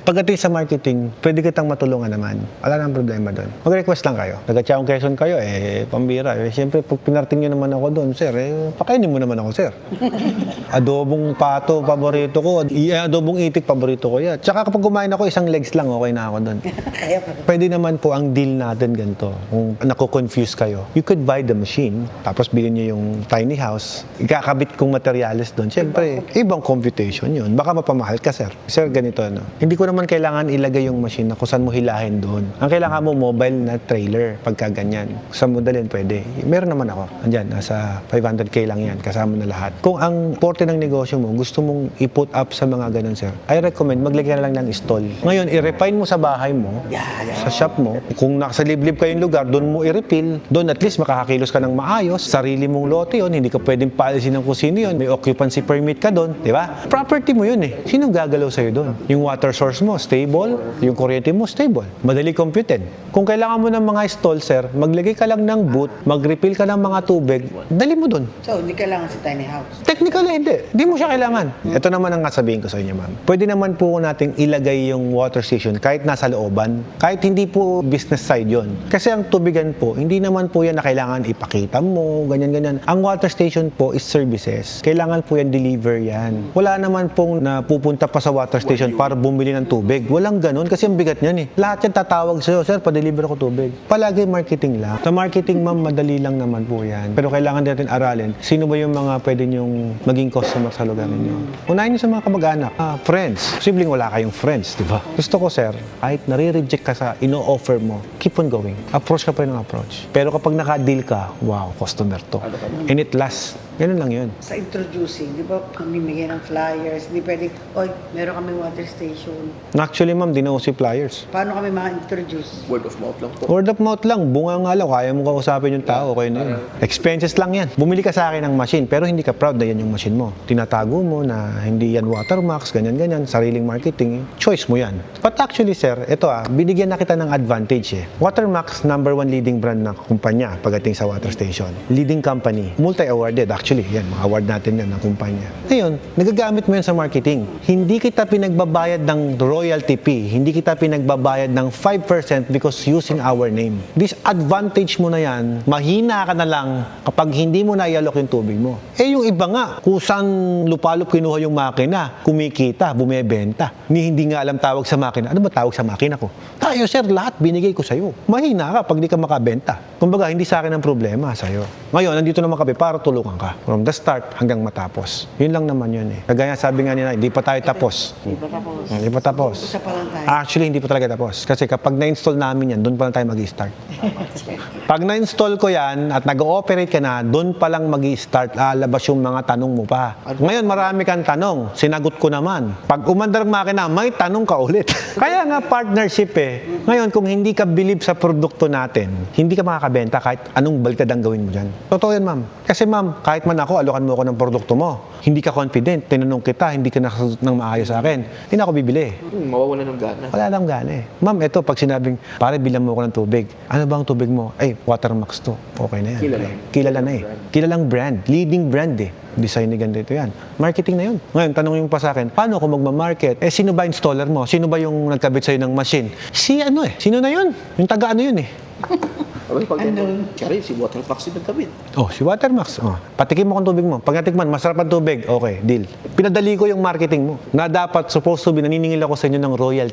Pagdating sa marketing, pwede kitang matulungan naman. Wala nang problema doon. Mag-request lang kayo. Taga-Tiaong Quezon kayo, pambira. Siyempre, pag pinarting nyo naman ako doon, sir, pakainin mo naman ako, sir. Adobong pato, paborito ko. Adobong itik, paborito ko yan. Tsaka kapag kumain ako, isang legs lang, okay na ako doon. Pwede naman po ang deal natin ganito. Kung naku-confuse kayo, you could buy the machine, tapos bilhin nyo yung tiny house, ikakabit kong materials doon. Siyempre, ibang computation yun. Baka mapamahal ka, sir. Sir, ganito, ano. Hindi ko naman kailangan ilagay yung machine na kung saan mo hilahin doon. Ang kailangan mo, mobile na trailer, pagka ganyan. Kung saan mo dalhin, pwede. Meron naman ako. Andyan, nasa 500K lang yan, kasama na lahat. Kung ang porte ng negosyo mo, gusto mong i-put up sa mga ganun, sir, I recommend, maglagay ka lang ng stall. Ngayon, i-refine mo sa bahay mo, sa shop mo. Kung nasa liblib kayong lugar, doon mo i-refill. Doon at least makakakilos ka ng maayos. Sarili mong lote yun, hindi ka pwedeng paalisin ng kusino yun. May occupancy permit ka doon, di ba? Property mo yun eh. Sino gagalaw sa'yo doon? Yung water source mo, stable. Yung kuryente mo, stable. Madali computed. Kung kailangan mo ng mga stall, sir, maglagay ka lang ng booth, mag-refill ka ng mga tubig, dali mo doon. So, hindi kailangan si tiny house? Technically, hindi. Hindi mo siya kailangan. Ito naman ang sabihin ko sa inyo, ma'am. Pwede naman po nating ilagay yung water station kahit nasa looban. Kahit hindi po business side yon. Kasi ang tubigan po, hindi naman po yan na kailangan ipakita mo, ganyan-ganyan. Ang water station po is services. Kailangan po yan deliver yan. Wala naman pong napupunta pa sa water station para bumili ng tubig. Walang ganun kasi ang bigat niyan eh. Lahat yan tatawag sa'yo, sir, pa-deliver ako tubig. Palagi marketing lang. Sa marketing, ma'am, madali lang naman po yan. Pero kailangan din natin aralin, sino ba yung mga pwede nyong maging customer sa lugar ninyo. Unahin nyo sa mga kamag-anak. Friends. Posibleng wala kayong friends, di ba? Gusto ko, sir, kahit nare-reject ka sa ino-offer mo, keep on going. Approach ka pa rin ng approach. Pero kapag naka-deal ka, wow, customer to. And it lasts. Ganun lang yun. Sa introducing, di ba, mamimigay ng flyers, hindi pwedeng, oy, meron kami water station. Actually, ma'am, di na uso flyers. Paano kami ma-introduce? Word of mouth lang po. Word of mouth lang. Bunga nga lang. Kaya mo kausapin yung tao. Okay na yun. Expenses lang yan. Bumili ka sa akin ng machine, pero hindi ka proud na yan yung machine mo. Tinatago mo na hindi yan Watermax, ganyan-ganyan, sariling marketing. Choice mo yan. But actually, sir, ito binigyan na kita ng advantage eh. Watermax, #1 leading brand na kumpanya pagdating sa water station. Leading company. Multi-awarded. Actually, yan, mga award natin yan ng kumpanya. Ngayon, nagagamit mo yan sa marketing. Hindi kita pinagbabayad ng royalty fee. Hindi kita pinagbabayad ng 5% because using our name. Disadvantage mo na yan, mahina ka na lang kapag hindi mo na-ialok yung tubig mo. Yung iba nga, kusang lupalop kinuha yung makina, kumikita, bumebenta. Hindi nga alam tawag sa makina. Ano ba tawag sa makina ko? Tayo, sir, lahat binigay ko sa'yo. Mahina ka pag di ka makabenta. Kumbaga, hindi sa akin ang problema sa'yo. Ngayon, nandito naman kami para tulungan ka. From the start hanggang matapos. Yun lang naman yun eh. Kagaya sabi nga nila, hindi pa tayo tapos. Hindi pa tapos. Hindi pa tapos. Isa pa lang tayo. Actually, hindi pa talaga tapos. Kasi kapag na-install namin yan, doon pa lang tayo mag-i-start. Pag na-install ko yan at nag-ooperate ka na, doon pa lang mag-i-start, lalabas yung mga tanong mo pa. Ngayon, marami kang tanong. Sinagot ko naman. Pag umandar ang makina, may tanong ka ulit. Kaya nga partnership eh. Ngayon, kung hindi ka believe sa produkto natin, hindi ka makakabenta kahit anong baliktad ang gawin mo dyan. Totoo yan, ma'am. Kasi ma'am, kahit man ako, alokan mo ako ng produkto mo. Hindi ka confident, tinanong kita, hindi ka nakasagot ng maayos sa akin. Hindi na ako bibili. Mawawala ng gana. Wala lang gana eh. Ma'am, ito, pag sinabing, pare, bilang mo ako ng tubig. Ano ba ang tubig mo? Watermax to. Okay na yan. Kilala. Kilala na eh. Kilalang brand. Leading brand eh. Design ni ganito yan. Marketing na yun. Ngayon, tanong yung pa sa akin, paano ako magmamarket? Sino ba installer mo? Sino ba yung nagkabit sa'yo ng machine? Sino na yun? Yung taga ano yun eh. Si Watermax yung nagkabit. Si Watermax. Patikim mo kung tubig mo. Pag natikman, masarap ang tubig. Okay, deal. Pinadali ko yung marketing mo na dapat supposed to be naniningil ako sa inyo ng royalty.